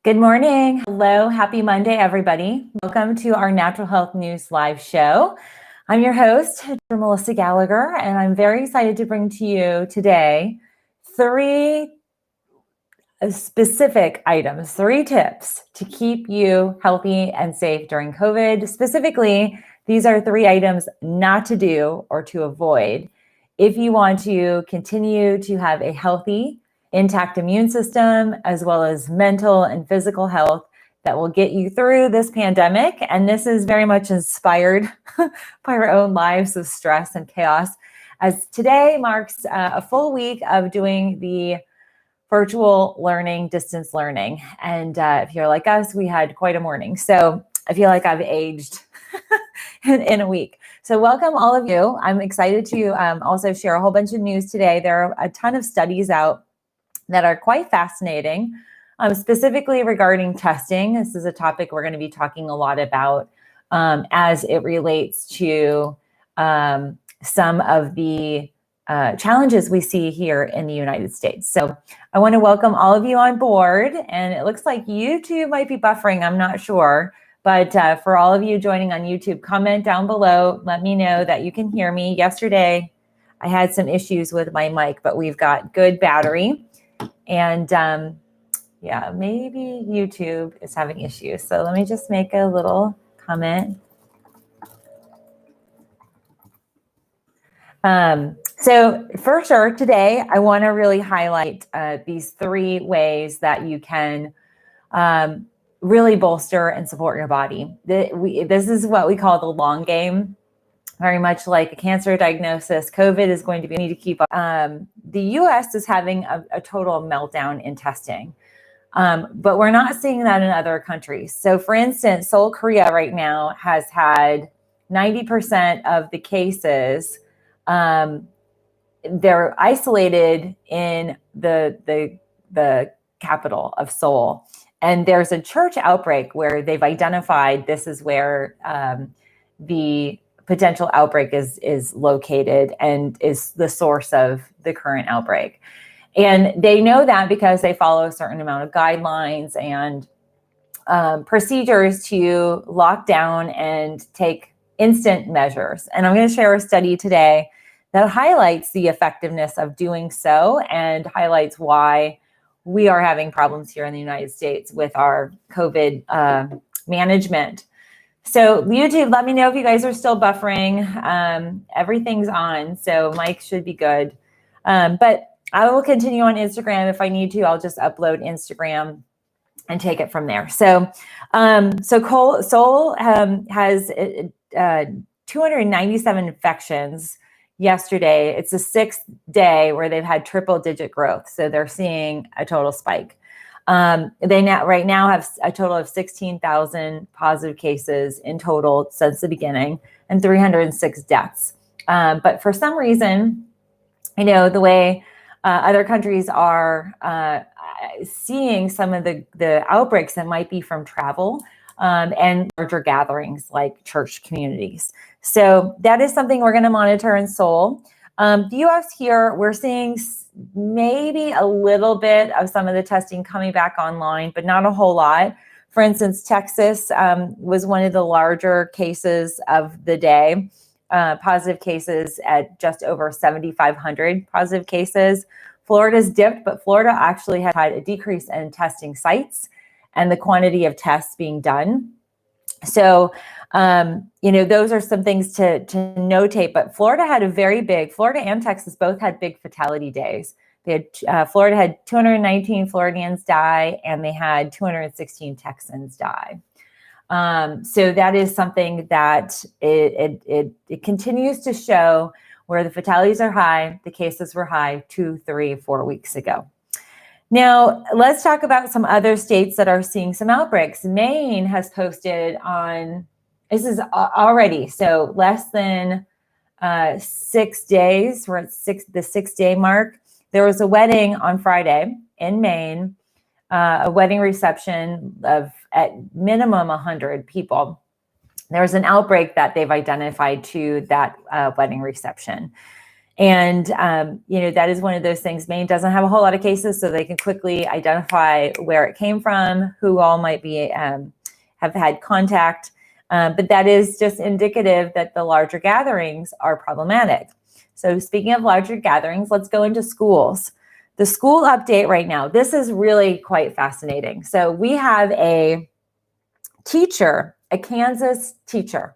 Good morning. Hello. Happy Monday, everybody. Welcome to our Natural Health News live show. I'm your host, Dr. Melissa Gallagher, and I'm very excited to bring to you today three specific items, 3 tips to keep you healthy and safe during COVID. Specifically, these are 3 items not to do or to avoid if you want to continue to have a healthy, intact immune system, as well as mental and physical health that will get you through this pandemic. And this is very much inspired by our own lives of stress and chaos, as today marks a full week of doing the virtual learning, distance learning. And if you're like us, we had quite a morning. So I feel like I've aged in a week. So welcome all of you. I'm excited to also share a whole bunch of news today. There are a ton of studies out that are quite fascinating, specifically regarding testing. This is a topic we're going to be talking a lot about as it relates to some of the challenges we see here in the United States. So I want to welcome all of you on board, and it looks like YouTube might be buffering, I'm not sure, but for all of you joining on YouTube, comment down below, let me know that you can hear me. Yesterday, I had some issues with my mic, but we've got good battery, and yeah, maybe YouTube is having issues. So let me just make a little comment. So for sure, today, I want to really highlight these 3 ways that you can really bolster and support your body. This is what we call the long game, very much like a cancer diagnosis. COVID is going to be, we need to keep up. The US is having a total meltdown in testing, but we're not seeing that in other countries. So for instance, Seoul, Korea right now has had 90% of the cases they're isolated in the capital of Seoul. And there's a church outbreak where they've identified this is where the potential outbreak is located and is the source of the current outbreak. And they know that because they follow a certain amount of guidelines and procedures to lock down and take instant measures. And I'm going to share a study today that highlights the effectiveness of doing so and highlights why we are having problems here in the United States with our COVID management. So YouTube, let me know if you guys are still buffering. Everything's on, so mic should be good. But I will continue on Instagram if I need to. I'll just upload Instagram and take it from there. So, Seoul has 297 infections yesterday. It's the 6th day where they've had triple-digit growth. So they're seeing a total spike. They right now have a total of 16,000 positive cases in total since the beginning and 306 deaths. But for some reason, the way other countries are seeing some of the outbreaks that might be from travel and larger gatherings like church communities. So that is something we're going to monitor in Seoul. The US here, we're seeing maybe a little bit of some of the testing coming back online, but not a whole lot. For instance, Texas was one of the larger cases of the day, positive cases at just over 7,500 positive cases. Florida's dipped, but Florida actually had a decrease in testing sites and the quantity of tests being done. So, those are some things to notate, but Florida and Texas both had big fatality days. They had, Florida had 219 Floridians die, and they had 216 Texans die. So that is something that it continues to show where the fatalities are high, the cases were high 2, 3, 4 weeks ago. Now, let's talk about some other states that are seeing some outbreaks. Maine has posted on, this is already, so less than 6 days, we're at the 6-day mark. There was a wedding on Friday in Maine, a wedding reception of at minimum 100 people. There was an outbreak that they've identified to that wedding reception. And, that is one of those things. Maine doesn't have a whole lot of cases, so they can quickly identify where it came from, who all might be have had contact. But that is just indicative that the larger gatherings are problematic. So speaking of larger gatherings, let's go into schools. The school update right now, this is really quite fascinating. So we have a teacher, a Kansas teacher,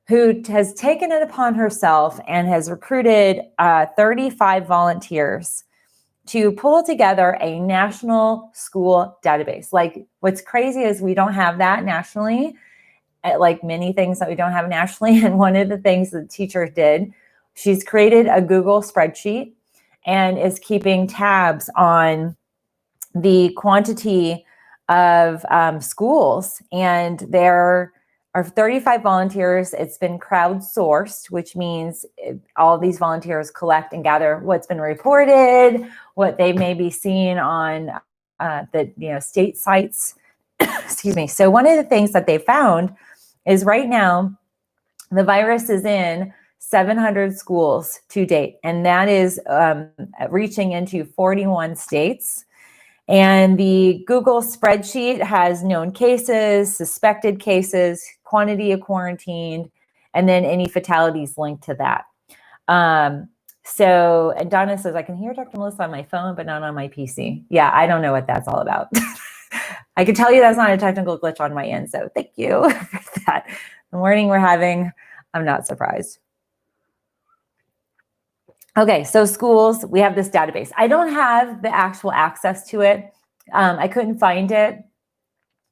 who has taken it upon herself and has recruited 35 volunteers to pull together a national school database. Like, what's crazy is we don't have that nationally, like many things that we don't have nationally. And one of the things the teacher did, she's created a Google spreadsheet and is keeping tabs on the quantity of schools. And there are 35 volunteers. It's been crowdsourced, which means all these volunteers collect and gather what's been reported, what they may be seeing on the state sites. Excuse me. So one of the things that they found is right now the virus is in 700 schools to date, and that is reaching into 41 states. And the Google spreadsheet has known cases, suspected cases, quantity of quarantined, and then any fatalities linked to that. And Donna says, I can hear Dr. Melissa on my phone, but not on my PC. Yeah, I don't know what that's all about. I can tell you that's not a technical glitch on my end, so thank you for that. The morning we're having, I'm not surprised. Okay, so schools, we have this database. I don't have the actual access to it. I couldn't find it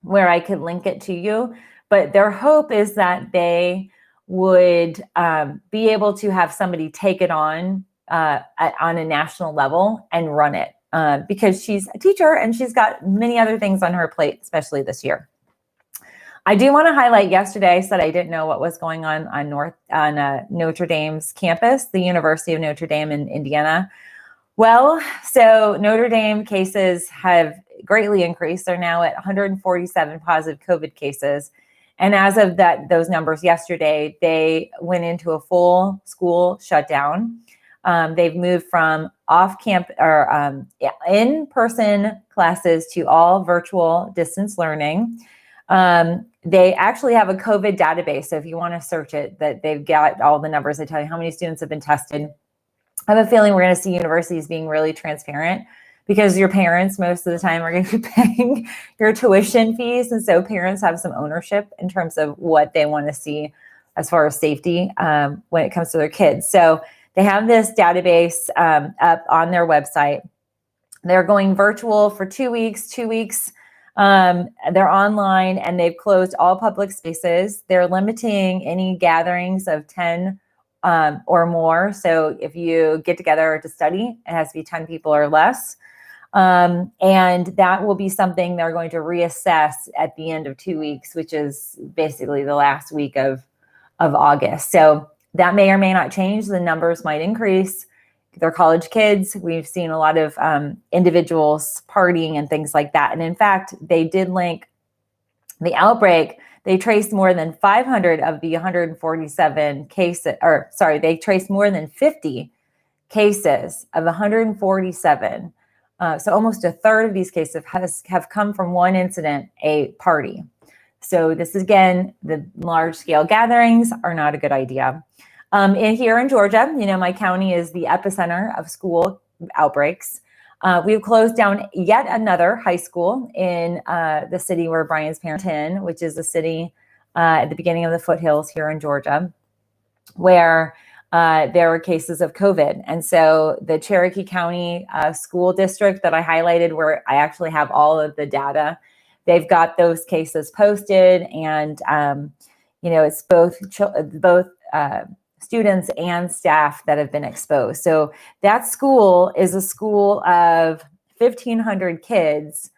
where I could link it to you, but their hope is that they would be able to have somebody take it on a national level and run it because she's a teacher and she's got many other things on her plate, especially this year. I do want to highlight yesterday, I said I didn't know what was going on Notre Dame's campus, the University of Notre Dame in Indiana. Well, so Notre Dame cases have greatly increased. They're now at 147 positive COVID cases. And as of those numbers yesterday, they went into a full school shutdown. They've moved from off-campus or in-person classes to all virtual distance learning. They actually have a COVID database. So if you want to search it, that they've got all the numbers. They tell you how many students have been tested. I have a feeling we're going to see universities being really transparent because your parents most of the time are going to be paying your tuition fees. And so parents have some ownership in terms of what they want to see as far as safety when it comes to their kids. So they have this database up on their website. They're going virtual for 2 weeks, 2 weeks. They're online and they've closed all public spaces. They're limiting any gatherings of 10 or more. So if you get together to study, it has to be 10 people or less. And that will be something they're going to reassess at the end of 2 weeks, which is basically the last week of August. So that may or may not change. The numbers might increase. They're college kids. We've seen a lot of individuals partying and things like that. And in fact, they did link the outbreak. They traced more than 500 of the 147 cases, they traced more than 50 cases of 147. So almost a third of these cases have come from one incident, a party. So this is, again, the large scale gatherings are not a good idea. Here in Georgia, my county is the epicenter of school outbreaks. We've closed down yet another high school in the city where Brian's parents in, which is a city at the beginning of the foothills here in Georgia, where there were cases of COVID. And so the Cherokee County school district that I highlighted, where I actually have all of the data, they've got those cases posted, and it's both students and staff that have been exposed. So that school is a school of 1,500 kids,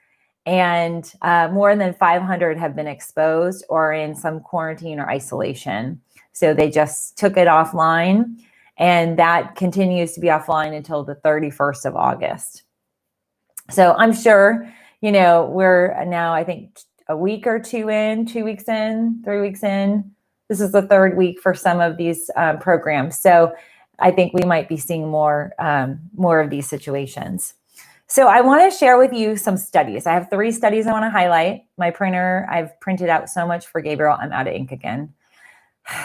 and more than 500 have been exposed or in some quarantine or isolation. So they just took it offline, and that continues to be offline until the 31st of August. So I'm sure, we're now, I think, a week or two in, 2 weeks in, 3 weeks in. This is the third week for some of these programs. So I think we might be seeing more of these situations. So I want to share with you some studies. I have 3 studies I want to highlight. My printer, I've printed out so much for Gabriel, I'm out of ink again.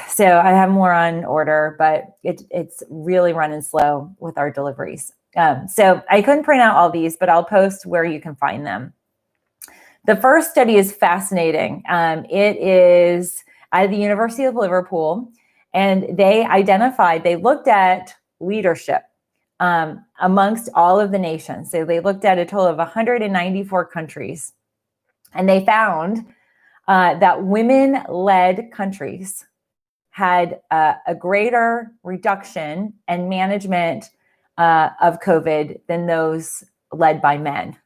So I have more on order, but it's really running slow with our deliveries. So I couldn't print out all these, but I'll post where you can find them. The first study is fascinating. It is at the University of Liverpool, and they looked at leadership amongst all of the nations. So they looked at a total of 194 countries, and they found that women-led countries had a greater reduction and management of COVID than those led by men.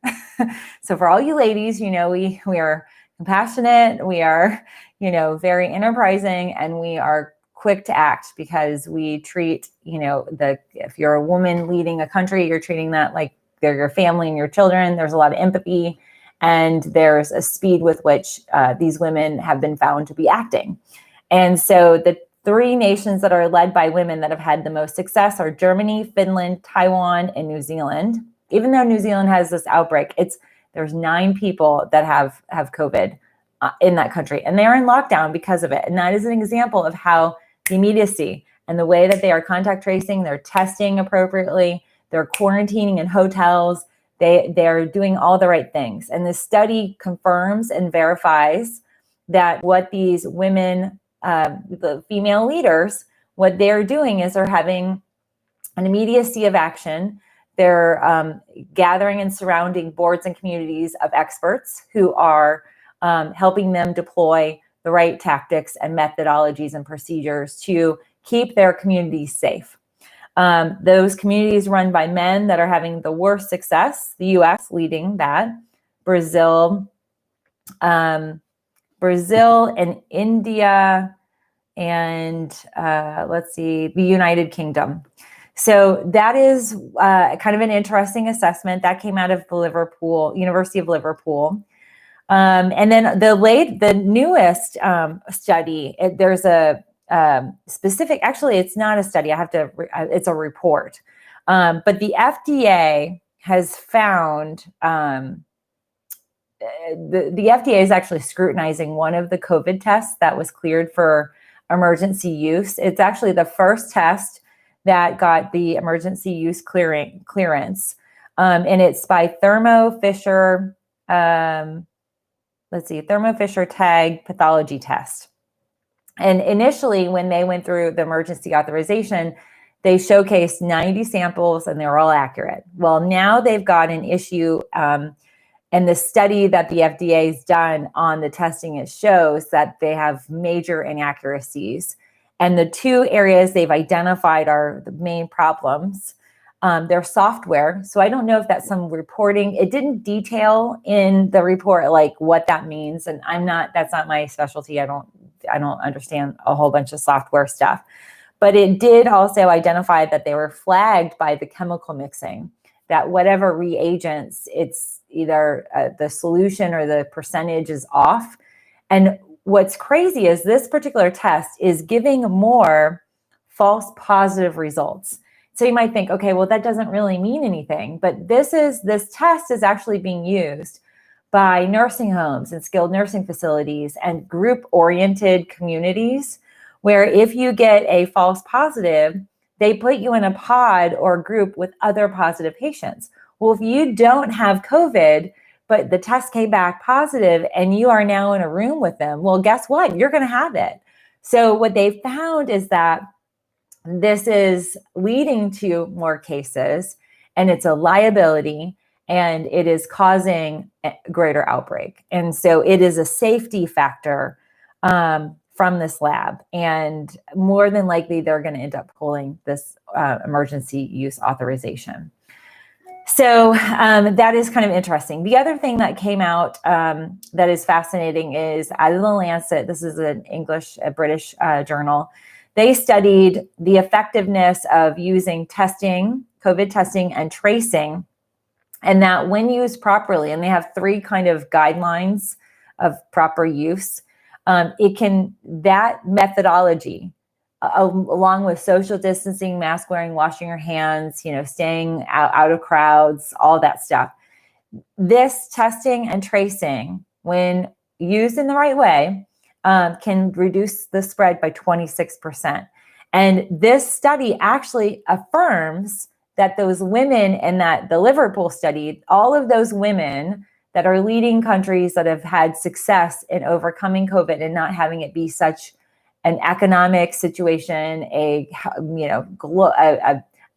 So for all you ladies, we are compassionate, we are, very enterprising, and we are quick to act because we treat, if you're a woman leading a country, you're treating that like they're your family and your children. There's a lot of empathy, and there's a speed with which these women have been found to be acting. And so the 3 nations that are led by women that have had the most success are Germany, Finland, Taiwan, and New Zealand. Even though New Zealand has this outbreak, there's 9 people that have COVID in that country, and they're in lockdown because of it. And that is an example of how the immediacy and the way that they are contact tracing, they're testing appropriately, they're quarantining in hotels, they're doing all the right things. And this study confirms and verifies that what these women, the female leaders, what they're doing is they're having an immediacy of action. They're gathering and surrounding boards and communities of experts who are helping them deploy the right tactics and methodologies and procedures to keep their communities safe. Those communities run by men that are having the worst success, the US leading that, Brazil and India, and the United Kingdom. So that is kind of an interesting assessment that came out of the University of Liverpool. And then the newest study, there's a specific, actually it's not a study, it's a report. But the FDA has found, the FDA is actually scrutinizing one of the COVID tests that was cleared for emergency use. It's actually the first test that got the emergency use clearance. And it's by Thermo Fisher, Thermo Fisher Tag pathology test. And initially, when they went through the emergency authorization, they showcased 90 samples and they were all accurate. Well, now they've got an issue, and the study that the FDA has done on the testing, it shows that they have major inaccuracies. And the 2 areas they've identified are the main problems. Their software. So I don't know if that's some reporting. It didn't detail in the report like what that means, and that's not my specialty. I don't understand a whole bunch of software stuff. But it did also identify that they were flagged by the chemical mixing, that whatever reagents, it's either the solution or the percentage is off. And what's crazy is this particular test is giving more false positive results. So you might think, okay, well, that doesn't really mean anything. But this test is actually being used by nursing homes and skilled nursing facilities and group-oriented communities, where if you get a false positive, they put you in a pod or group with other positive patients. Well, if you don't have COVID, but the test came back positive and you are now in a room with them, well, guess what? You're going to have it. So what they found is that this is leading to more cases, and it's a liability, and it is causing a greater outbreak. And so it is a safety factor from this lab, and more than likely they're going to end up pulling this emergency use authorization. So that is kind of interesting. The other thing that came out that is fascinating is out of the Lancet. This is a British journal. They studied the effectiveness of using testing, COVID testing, and tracing, and that when used properly, and they have 3 kind of guidelines of proper use, that methodology along with social distancing, mask wearing, washing your hands, staying out of crowds, all that stuff. This testing and tracing, when used in the right way, can reduce the spread by 26%. And this study actually affirms that those women in the Liverpool study, all of those women that are leading countries that have had success in overcoming COVID and not having it be such an economic situation, a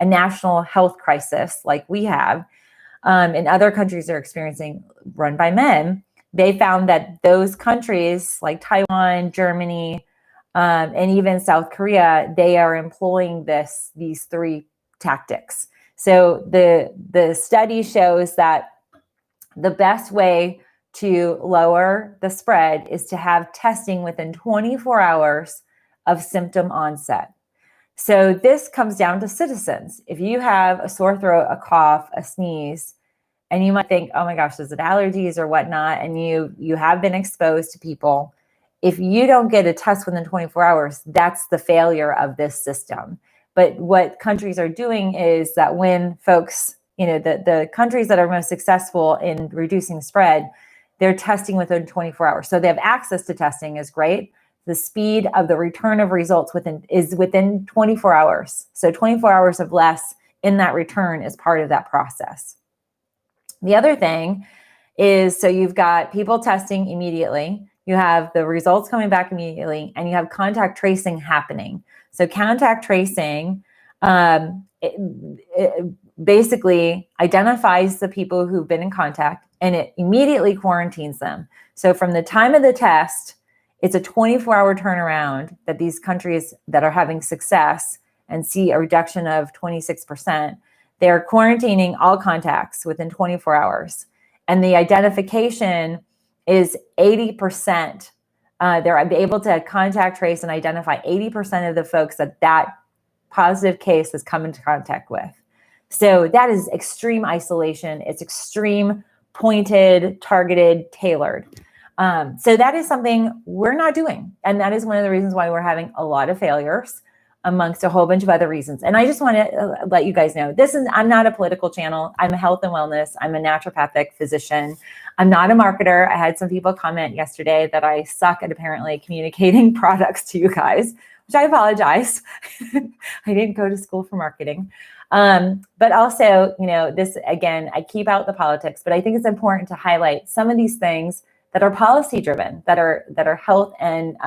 national health crisis like we have, and other countries are experiencing, run by men, they found that those countries like Taiwan, Germany, and even South Korea, they are employing these three tactics. So the study shows that the best way to lower the spread is to have testing within 24 hours of symptom onset. So this comes down to citizens. If you have a sore throat, a cough, a sneeze, and you might think, oh my gosh, is it allergies or whatnot? And you have been exposed to people. If you don't get a test within 24 hours, that's the failure of this system. But what countries are doing is that when folks, the countries that are most successful in reducing spread, they're testing within 24 hours. So they have access to testing is great. The speed of the return of results is within 24 hours. So 24 hours of less in that return is part of that process. The other thing is, so you've got people testing immediately, you have the results coming back immediately, and you have contact tracing happening. So contact tracing it basically identifies the people who've been in contact, and it immediately quarantines them. So from the time of the test, it's a 24-hour turnaround that these countries that are having success and see a reduction of 26%, they're quarantining all contacts within 24 hours. And the identification is 80%. They're able to contact trace and identify 80% of the folks that positive case has come into contact with. So that is extreme isolation. It's extreme, pointed, targeted, tailored. So that is something we're not doing. And that is one of the reasons why we're having a lot of failures amongst a whole bunch of other reasons. And I just want to let you guys know, I'm not a political channel. I'm a health and wellness. I'm a naturopathic physician. I'm not a marketer. I had some people comment yesterday that I suck at apparently communicating products to you guys, which I apologize. I didn't go to school for marketing. But also, this, again, I keep out the politics, but I think it's important to highlight some of these things that are policy driven, that are health and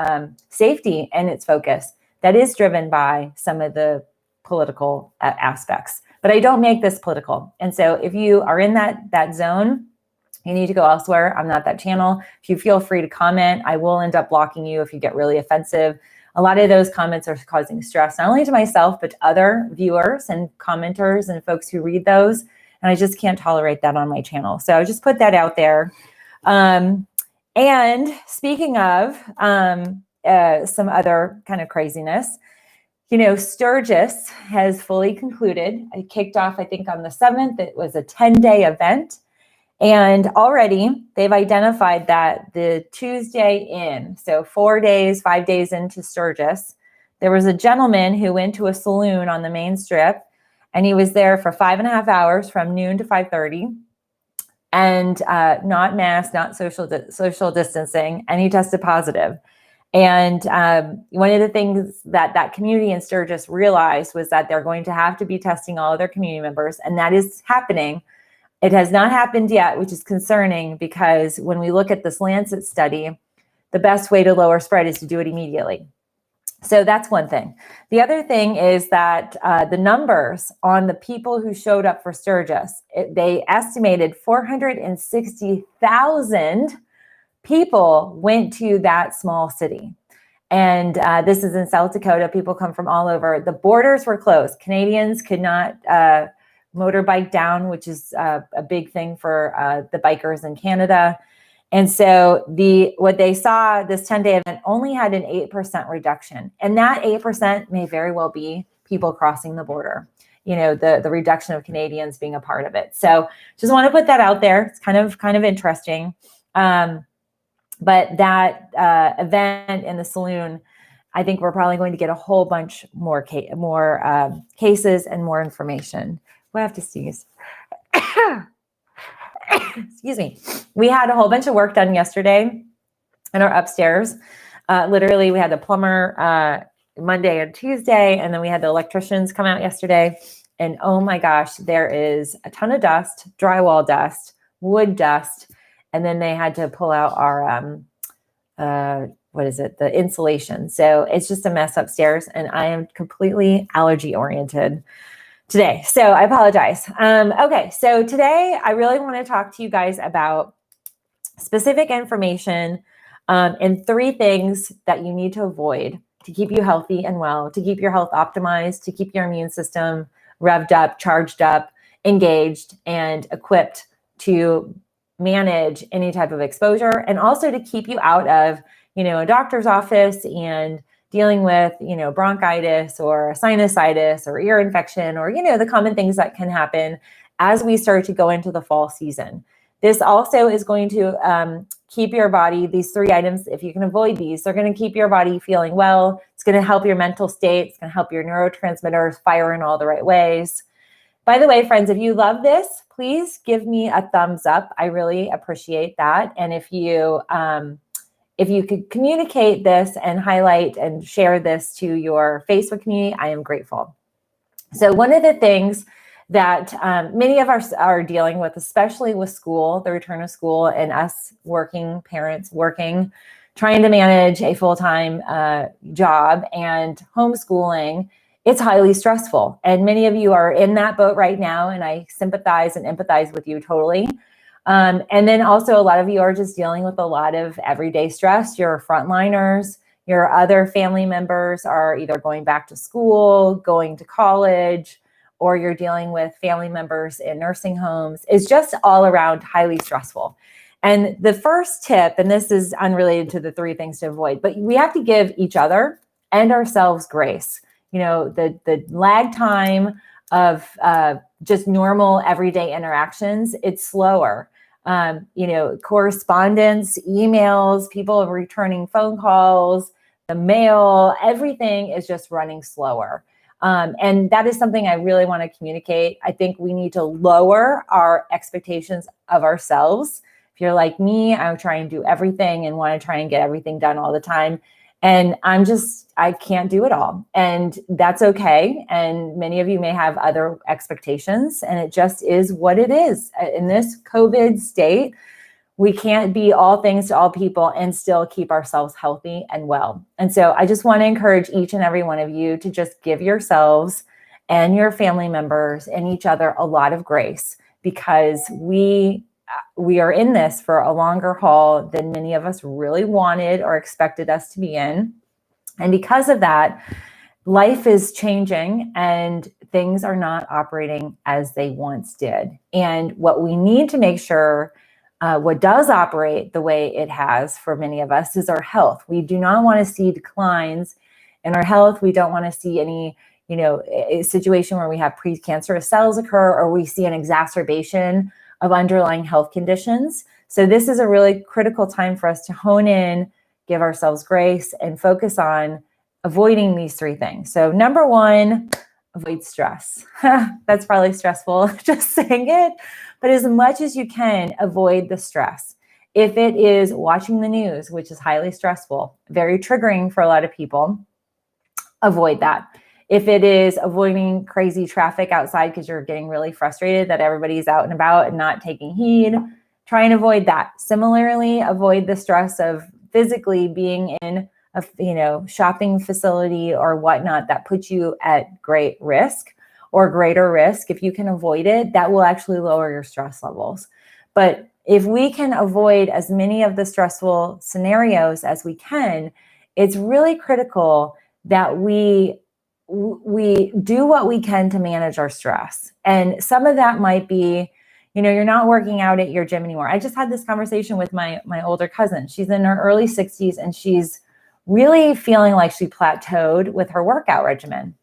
safety and its focus, that is driven by some of the political aspects. But I don't make this political. And so if you are in that zone, you need to go elsewhere. I'm not that channel. If you feel free to comment, I will end up blocking you if you get really offensive. A lot of those comments are causing stress, not only to myself, but to other viewers and commenters and folks who read those. And I just can't tolerate that on my channel. So I just put that out there. And speaking of some other kind of craziness, Sturgis has fully concluded. It kicked off, I think, on the 7th. It was a 10-day event. And already they've identified that the Tuesday so 5 days into Sturgis, there was a gentleman who went to a saloon on the main strip, and he was there for 5.5 hours from noon to 5:30. And not masked, not social distancing, and he tested positive. And one of the things that community in Sturgis realized was that they're going to have to be testing all of their community members, and that is happening. It has not happened yet, which is concerning, because when we look at this Lancet study, the best way to lower spread is to do it immediately. So that's one thing. The other thing is that the numbers on the people who showed up for Sturgis, they estimated 460,000 people went to that small city. And this is in South Dakota. People come from all over. The borders were closed. Canadians could not motorbike down, which is a big thing for the bikers in Canada. And so what they saw, this 10-day event only had an 8% reduction. And that 8% may very well be people crossing the border, the reduction of Canadians being a part of it. So just want to put that out there. It's kind of interesting. But that event in the saloon, I think we're probably going to get a whole bunch more cases and more information. We have to sneeze. Excuse me. We had a whole bunch of work done yesterday in our upstairs. Literally, we had the plumber Monday and Tuesday, and then we had the electricians come out yesterday. And oh my gosh, there is a ton of dust, drywall dust, wood dust, and then they had to pull out our the insulation. So it's just a mess upstairs, and I am completely allergy oriented today. So I apologize. Okay, so today I really want to talk to you guys about specific information and 3 things that you need to avoid to keep you healthy and well, to keep your health optimized, to keep your immune system revved up, charged up, engaged, and equipped to manage any type of exposure, and also to keep you out of, a doctor's office and dealing with, bronchitis or sinusitis or ear infection or, the common things that can happen as we start to go into the fall season. This also is going to keep your body, these 3 items, if you can avoid these, they're going to keep your body feeling well. It's going to help your mental state. It's going to help your neurotransmitters fire in all the right ways. By the way, friends, if you love this, please give me a thumbs up. I really appreciate that. And if you could communicate this and highlight and share this to your Facebook community, I am grateful. So one of the things that many of us are dealing with, especially with school, the return of school, and us parents working, trying to manage a full-time job and homeschooling, it's highly stressful. And many of you are in that boat right now, and I sympathize and empathize with you totally. And then also a lot of you are just dealing with a lot of everyday stress. Your frontliners, your other family members are either going back to school, going to college, or you're dealing with family members in nursing homes. It's just all around highly stressful. And the first tip, and this is unrelated to the 3 things to avoid, but we have to give each other and ourselves grace. The lag time of just normal everyday interactions, it's slower. Correspondence, emails, people returning phone calls, the mail, everything is just running slower. And that is something I really want to communicate. I think we need to lower our expectations of ourselves. If you're like me, I'm trying to do everything and want to try and get everything done all the time. And I can't do it all. And that's okay. And many of you may have other expectations, and it just is what it is. In this COVID state, we can't be all things to all people and still keep ourselves healthy and well. And so I just want to encourage each and every one of you to just give yourselves and your family members and each other a lot of grace, because we are in this for a longer haul than many of us really wanted or expected us to be in. And because of that, life is changing and things are not operating as they once did. And what we need to make sure what does operate the way it has for many of us is our health. We do not want to see declines in our health. We don't want to see any, a situation where we have precancerous cells occur, or we see an exacerbation of underlying health conditions. So this is a really critical time for us to hone in, give ourselves grace, and focus on avoiding these 3 things. So number 1, avoid stress. That's probably stressful just saying it, but as much as you can, avoid the stress. If it is watching the news, which is highly stressful, very triggering for a lot of people, avoid that. If it is avoiding crazy traffic outside because you're getting really frustrated that everybody's out and about and not taking heed, try and avoid that. Similarly, avoid the stress of physically being in a shopping facility or whatnot that puts you at great risk or greater risk. If you can avoid it, that will actually lower your stress levels. But if we can avoid as many of the stressful scenarios as we can, it's really critical that we do what we can to manage our stress. And some of that might be, you're not working out at your gym anymore. I just had this conversation with my older cousin. She's in her early 60s and she's really feeling like she plateaued with her workout regimen.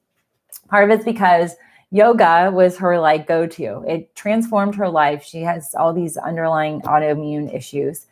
Part of it's because yoga was her go-to. It transformed her life. She has all these underlying autoimmune issues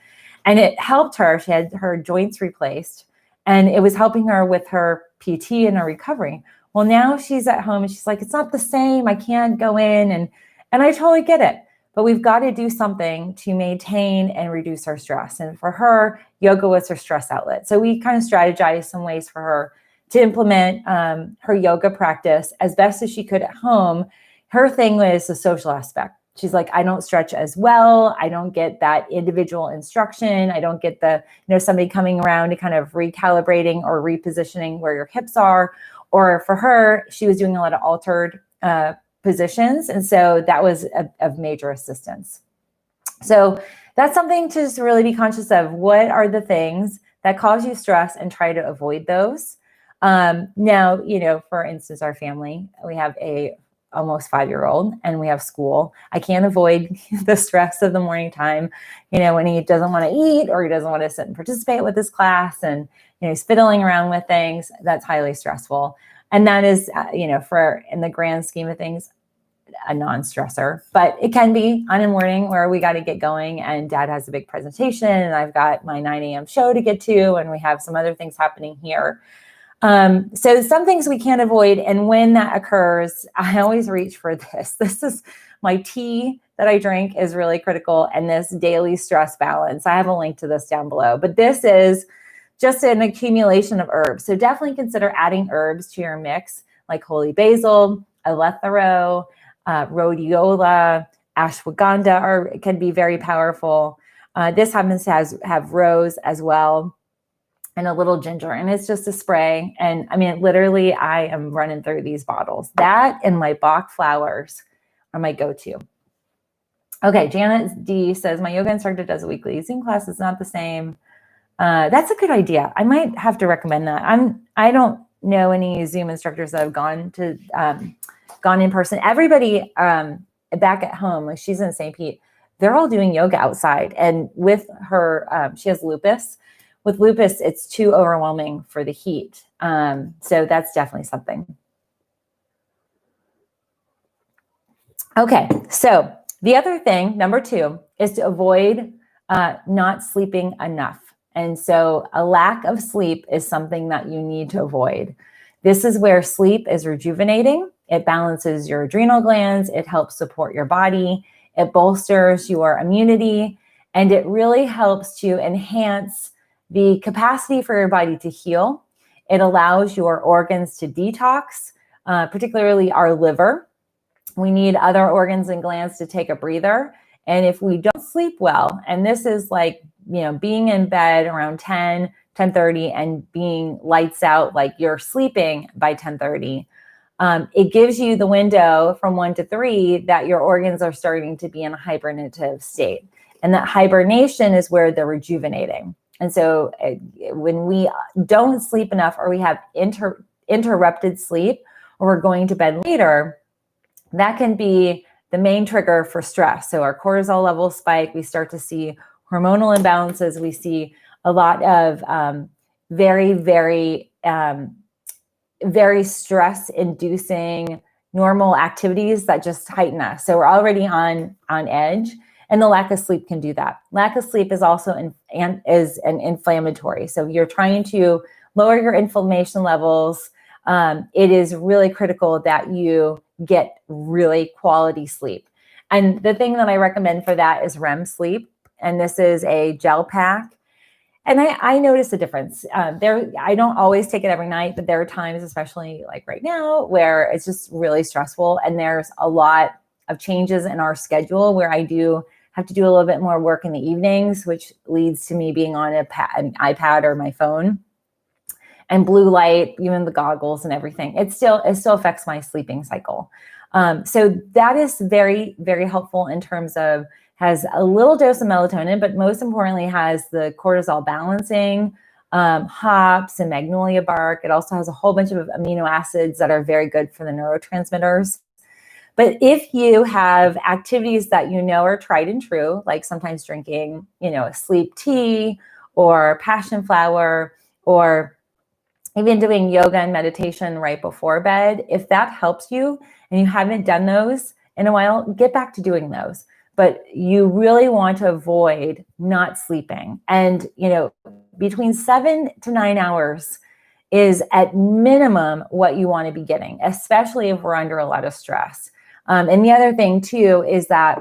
and it helped her. She had her joints replaced and it was helping her with her PT and her recovery. Well, now she's at home and she's like, it's not the same. I can't go in. And I totally get it. But we've got to do something to maintain and reduce our stress. And for her, yoga was her stress outlet. So we kind of strategized some ways for her to implement her yoga practice as best as she could at home. Her thing was the social aspect. She's like, I don't stretch as well. I don't get that individual instruction. I don't get the, somebody coming around and kind of recalibrating or repositioning where your hips are. Or for her, she was doing a lot of altered positions. And so that was of major assistance. So that's something to just really be conscious of. What are the things that cause you stress, and try to avoid those? Now, for instance, our family, we have a almost 5-year-old and we have school. I can't avoid the stress of the morning time, when he doesn't want to eat or he doesn't want to sit and participate with his class, and, he's fiddling around with things. That's highly stressful. And that is, for in the grand scheme of things, a non-stressor, but it can be on a morning where we got to get going and dad has a big presentation and I've got my 9 a.m. show to get to, and we have some other things happening here. So some things we can't avoid. And when that occurs, I always reach for this. This is my tea that I drink is really critical. And this daily stress balance, I have a link to this down below, but this is just an accumulation of herbs. So definitely consider adding herbs to your mix, like holy basil, eleuthero, rhodiola, ashwagandha it can be very powerful. This happens to have rose as well, and a little ginger, and it's just a spray. And I mean, literally, I am running through these bottles. That and my Bach flowers are my go-to. Okay, Janet D says, my yoga instructor does a weekly Zoom class. It's not the same. That's a good idea. I might have to recommend that. I don't know any Zoom instructors that have gone in person. Everybody back at home, like she's in St. Pete, they're all doing yoga outside. And with her, she has lupus. With lupus, it's too overwhelming for the heat. So that's definitely something. Okay, so the other thing, number 2, is to avoid not sleeping enough. And so a lack of sleep is something that you need to avoid. This is where sleep is rejuvenating. It balances your adrenal glands. It helps support your body. It bolsters your immunity. And it really helps to enhance the capacity for your body to heal. It allows your organs to detox, particularly our liver. We need other organs and glands to take a breather. And if we don't sleep well, and this is like, being in bed around 10:30 and being lights out, like you're sleeping by 10:30, it gives you the window from 1 to 3 that your organs are starting to be in a hibernative state. And that hibernation is where they're rejuvenating. And so when we don't sleep enough, or we have interrupted sleep, or we're going to bed later, that can be the main trigger for stress. So our cortisol levels spike. We start to see hormonal imbalances. We see a lot of very, very, very stress-inducing normal activities that just heighten us. So we're already on edge, and the lack of sleep can do that. Lack of sleep is also an inflammatory. So you're trying to lower your inflammation levels. It is really critical that you get really quality sleep. And the thing that I recommend for that is REM sleep. And this is a gel pack. And I notice a difference. I don't always take it every night, but there are times, especially like right now, where it's just really stressful. And there's a lot of changes in our schedule where I do have to do a little bit more work in the evenings, which leads to me being on an iPad or my phone. And blue light, even the goggles and everything, it still affects my sleeping cycle. So that is very, very helpful in terms of, has a little dose of melatonin, but most importantly has the cortisol balancing, hops and magnolia bark. It also has a whole bunch of amino acids that are very good for the neurotransmitters. But if you have activities that are tried and true, like sometimes drinking, a sleep tea or passion flower, or even doing yoga and meditation right before bed, if that helps you and you haven't done those in a while, get back to doing those. but you really want to avoid not sleeping. And, between 7 to 9 hours is at minimum what you want to be getting, especially if we're under a lot of stress. And the other thing too is that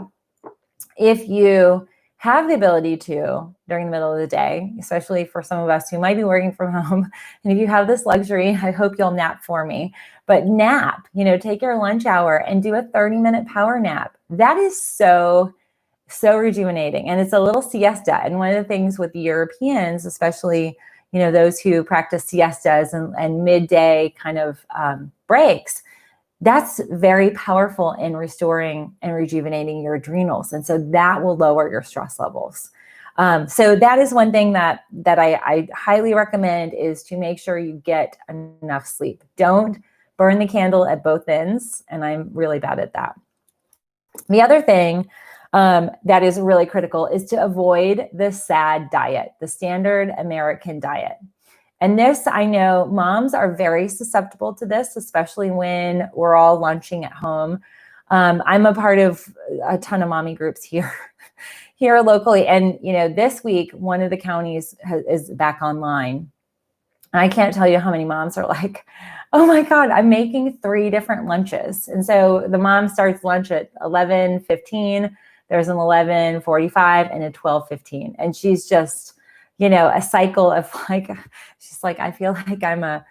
if you have the ability to during the middle of the day, especially for some of us who might be working from home, and if you have this luxury, I hope you'll nap for me, but nap, take your lunch hour and do a 30-minute power nap. That is so rejuvenating. And it's a little siesta. And one of the things with the Europeans, especially, those who practice siestas and midday kind of breaks, that's very powerful in restoring and rejuvenating your adrenals. And so that will lower your stress levels. So that is one thing that I highly recommend, is to make sure you get enough sleep. Don't burn the candle at both ends. And I'm really bad at that. The other thing that is really critical is to avoid the SAD diet, the standard American diet. And this, I know moms are very susceptible to this, especially when we're all lunching at home. I'm a part of a ton of mommy groups here locally. And, this week, one of the counties is back online. And I can't tell you how many moms are like, oh my God, I'm making 3 different lunches. And so the mom starts lunch at 11:15. There's an 11:45 and a 12:15. And she's just, a cycle of she's like, I feel like I'm a,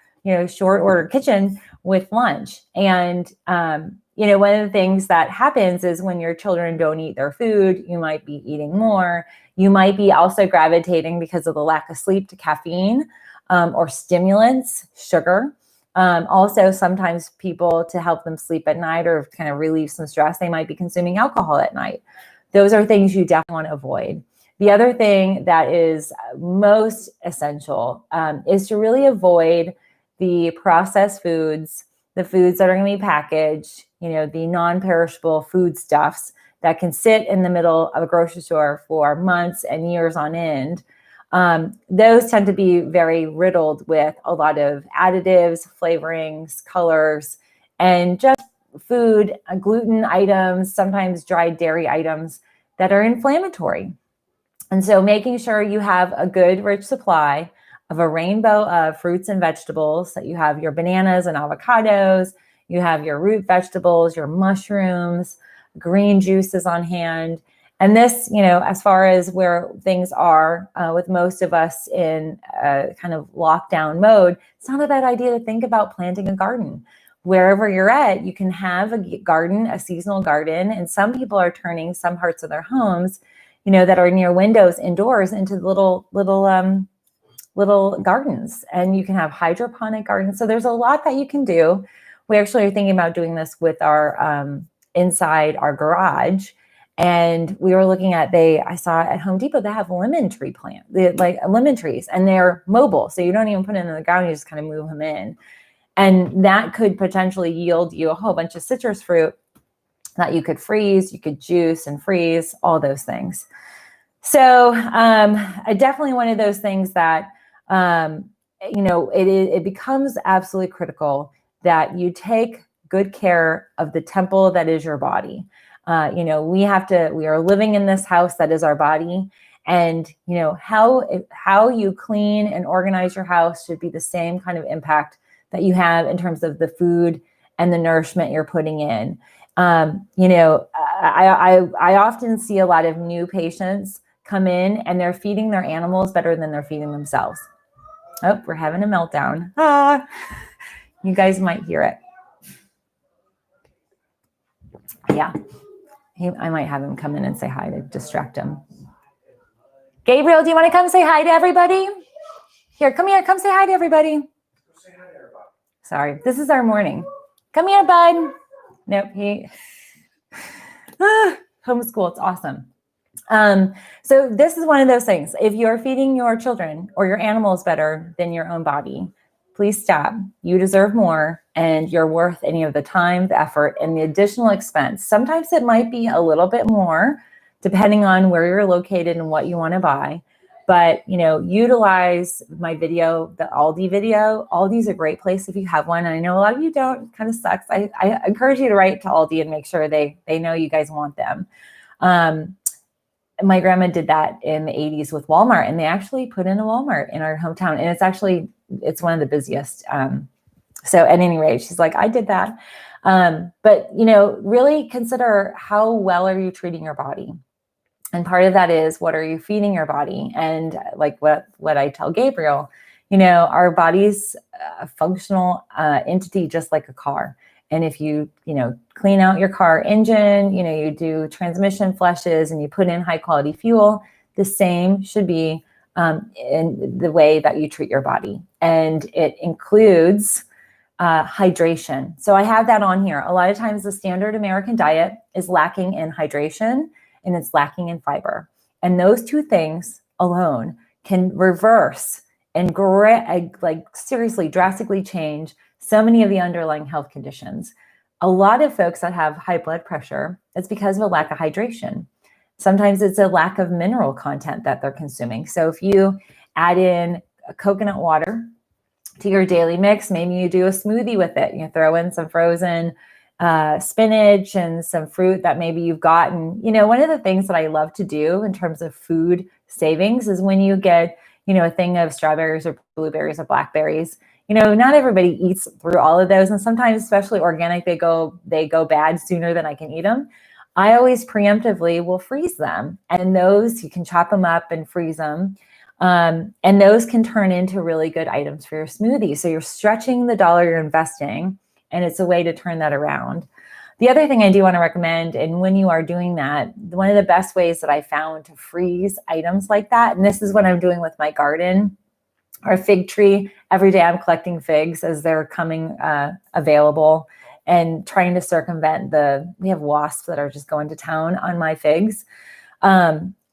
short order kitchen with lunch. And, one of the things that happens is when your children don't eat their food, you might be eating more. You might be also gravitating, because of the lack of sleep, to caffeine or stimulants, sugar. Also, sometimes people, to help them sleep at night or kind of relieve some stress, they might be consuming alcohol at night. Those are things you definitely want to avoid. The other thing that is most essential is to really avoid the processed foods, the foods that are going to be packaged, the non-perishable foodstuffs that can sit in the middle of a grocery store for months and years on end. Those tend to be very riddled with a lot of additives, flavorings, colors, and just food, gluten items, sometimes dried dairy items that are inflammatory. And so making sure you have a good, rich supply of a rainbow of fruits and vegetables, that you have your bananas and avocados, you have your root vegetables, your mushrooms, green juices on hand. And this, as far as where things are with most of us in kind of lockdown mode, it's not a bad idea to think about planting a garden. Wherever you're at, you can have a garden, a seasonal garden. And some people are turning some parts of their homes, that are near windows indoors, into little gardens. And you can have hydroponic gardens. So there's a lot that you can do. We actually are thinking about doing this with our inside our garage. And we were looking at, I saw at Home Depot, they have lemon trees, and they're mobile. So you don't even put it in the ground, you just kind of move them in. And that could potentially yield you a whole bunch of citrus fruit that you could freeze, you could juice and freeze, all those things. So definitely one of those things that, it becomes absolutely critical that you take good care of the temple that is your body. We are living in this house that is our body. And, how you clean and organize your house should be the same kind of impact that you have in terms of the food and the nourishment you're putting in. I often see a lot of new patients come in and they're feeding their animals better than they're feeding themselves. Oh, we're having a meltdown. You guys might hear it. Yeah. I might have him come in and say hi to distract him. Gabriel, do you want to come say hi to everybody? Here, come say hi to everybody. Sorry, this is our morning. Come here, bud. Nope, homeschool, it's awesome. So this is one of those things. If you're feeding your children or your animals better than your own body, please stop. You deserve more, and you're worth any of the time, the effort, and the additional expense. Sometimes it might be a little bit more, depending on where you're located and what you want to buy. But, utilize my video, the Aldi video. Aldi's a great place if you have one. And I know a lot of you don't. It kind of sucks. I encourage you to write to Aldi and make sure they know you guys want them. My grandma did that in the 80s with Walmart, and they actually put in a Walmart in our hometown. And it's one of the busiest. So at any rate, she's like, I did that. But, really consider how well are you treating your body? And part of that is, what are you feeding your body? And like what I tell Gabriel, our body's a functional entity, just like a car. And if you, clean out your car engine, you do transmission flushes and you put in high quality fuel, the same should be in the way that you treat your body. And it includes hydration. So I have that on here. A lot of times the standard American diet is lacking in hydration and it's lacking in fiber. And those two things alone can reverse and seriously drastically change so many of the underlying health conditions. A lot of folks that have high blood pressure, it's because of a lack of hydration. Sometimes it's a lack of mineral content that they're consuming. So if you add in coconut water to your daily mix, maybe you do a smoothie with it. You throw in some frozen spinach and some fruit that maybe you've gotten. One of the things that I love to do in terms of food savings is when you get, a thing of strawberries or blueberries or blackberries. Not everybody eats through all of those. And sometimes, especially organic, they go bad sooner than I can eat them. I always preemptively will freeze them. And those, you can chop them up and freeze them. And those can turn into really good items for your smoothie. So you're stretching the dollar you're investing, and it's a way to turn that around. The other thing I do want to recommend, and when you are doing that, one of the best ways that I found to freeze items like that, and this is what I'm doing with my garden, our fig tree. Every day I'm collecting figs as they're coming available and trying to circumvent we have wasps that are just going to town on my figs.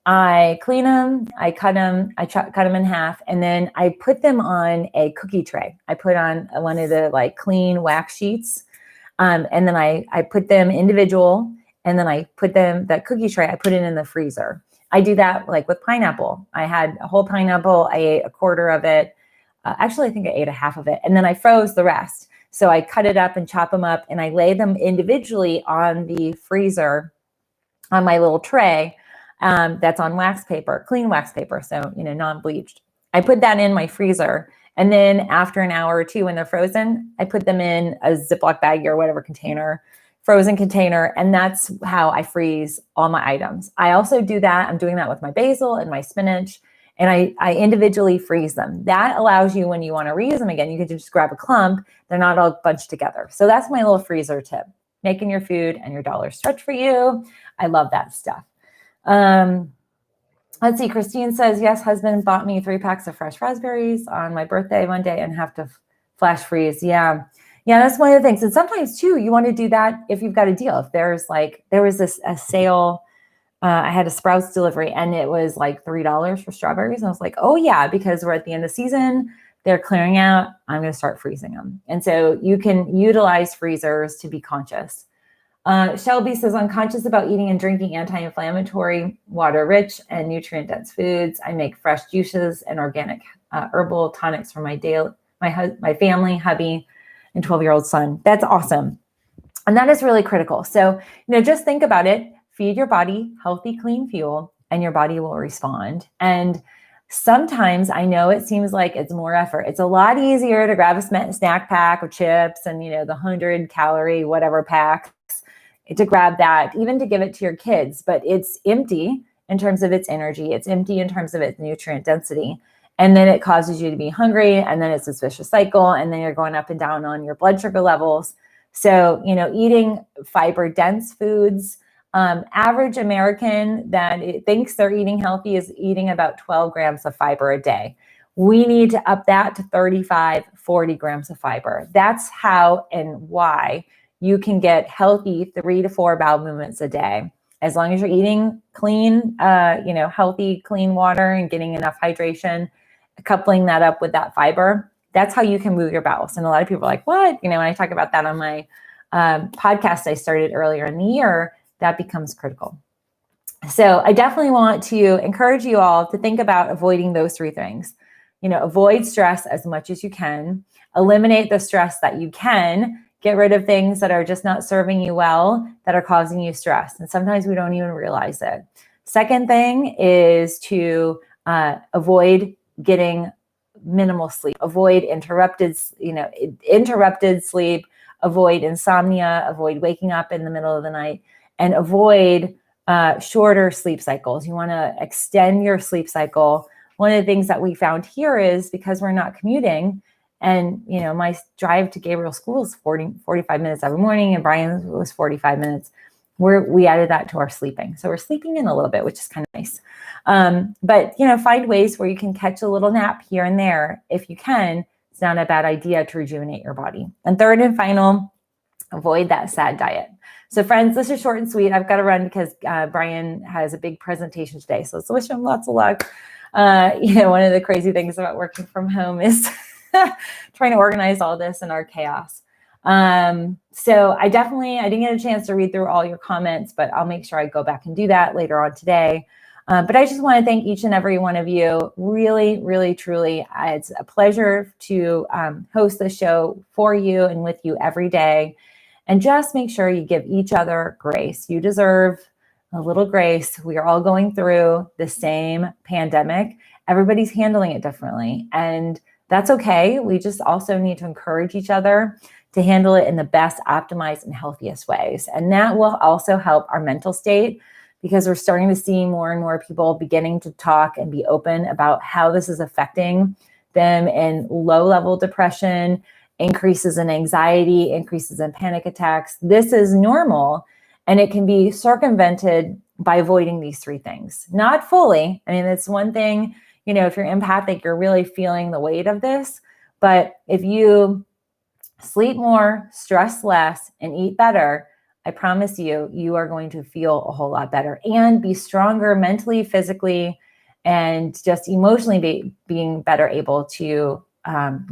I clean them, I cut them, cut them in half, and then I put them on a cookie tray. I put on one of the clean wax sheets, and then I put them individual, and then I put that cookie tray, I put it in the freezer. I do that with pineapple. I had a whole pineapple, I ate a quarter of it. Actually, I think I ate a half of it, and then I froze the rest. So I cut it up and chop them up, and I lay them individually on the freezer on my little tray. That's on wax paper, clean wax paper, so non-bleached. I put that in my freezer, and then after an hour or two when they're frozen, I put them in a Ziploc bag or whatever container, frozen container, and that's how I freeze all my items. I also do that. I'm doing that with my basil and my spinach, and I individually freeze them. That allows you, when you want to reuse them again, you can just grab a clump. They're not all bunched together. So that's my little freezer tip, making your food and your dollar stretch for you. I love that stuff. Let's see. Christine says, yes, husband bought me 3 packs of fresh raspberries on my birthday one day and have to flash freeze. Yeah, that's one of the things. And sometimes too, you want to do that if you've got a deal. If there was a sale, I had a Sprouts delivery and it was $3 for strawberries. And I was like, oh yeah, because we're at the end of the season, they're clearing out. I'm going to start freezing them. And so you can utilize freezers to be conscious. Shelby says, I'm conscious about eating and drinking anti-inflammatory, water-rich, and nutrient-dense foods. I make fresh juices and organic herbal tonics for my family, hubby, and 12-year-old son. That's awesome. And that is really critical. So, just think about it. Feed your body healthy, clean fuel, and your body will respond. And sometimes I know it seems like it's more effort. It's a lot easier to grab a snack pack of chips and, the 100-calorie whatever pack, to grab that, even to give it to your kids, but it's empty in terms of its energy. It's empty in terms of its nutrient density. And then it causes you to be hungry, and then it's this vicious cycle, and then you're going up and down on your blood sugar levels. So, eating fiber-dense foods, average American that thinks they're eating healthy is eating about 12 grams of fiber a day. We need to up that to 35, 40 grams of fiber. That's how and why you can get healthy 3 to 4 bowel movements a day. As long as you're eating clean, healthy, clean water and getting enough hydration, coupling that up with that fiber, that's how you can move your bowels. And a lot of people are like, what? When I talk about that on my podcast I started earlier in the year, that becomes critical. So I definitely want to encourage you all to think about avoiding those 3 things. Avoid stress as much as you can. Eliminate the stress that you can. Get rid of things that are just not serving you well, that are causing you stress. And sometimes we don't even realize it. Second thing is to avoid getting minimal sleep, avoid interrupted sleep, avoid insomnia, avoid waking up in the middle of the night, and avoid shorter sleep cycles. You want to extend your sleep cycle. One of the things that we found here is because we're not commuting, and my drive to Gabriel's school is 45 minutes every morning, and Brian's was 45 minutes. We added that to our sleeping. So we're sleeping in a little bit, which is kind of nice. But find ways where you can catch a little nap here and there. If you can, it's not a bad idea to rejuvenate your body. And third and final, avoid that sad diet. So friends, this is short and sweet. I've got to run because Brian has a big presentation today. So let's wish him lots of luck. One of the crazy things about working from home is trying to organize all this in our chaos. So I didn't get a chance to read through all your comments, but I'll make sure I go back and do that later on today. But I just want to thank each and every one of you. Really, really, truly, it's a pleasure to host the show for you and with you every day. And just make sure you give each other grace. You deserve a little grace. We are all going through the same pandemic. Everybody's handling it differently, and that's okay. We just also need to encourage each other to handle it in the best, optimized, and healthiest ways. And that will also help our mental state, because we're starting to see more and more people beginning to talk and be open about how this is affecting them in low-level depression, increases in anxiety, increases in panic attacks. This is normal, and it can be circumvented by avoiding these three things. Not fully. I mean, it's one thing, if you're empathic, you're really feeling the weight of this. But if you sleep more, stress less, and eat better, I promise you, you are going to feel a whole lot better and be stronger mentally, physically, and just emotionally being better able to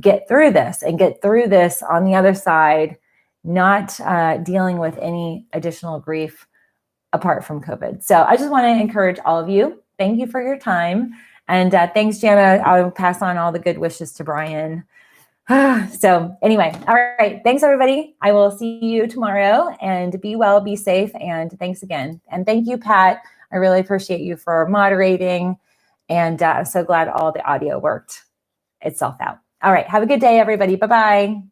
get through this on the other side, not dealing with any additional grief apart from COVID. So I just want to encourage all of you. Thank you for your time. And thanks, Jana. I'll pass on all the good wishes to Brian. So anyway, all right. Thanks, everybody. I will see you tomorrow, and be well, be safe, and thanks again. And thank you, Pat. I really appreciate you for moderating, and I'm so glad all the audio worked itself out. All right. Have a good day, everybody. Bye-bye.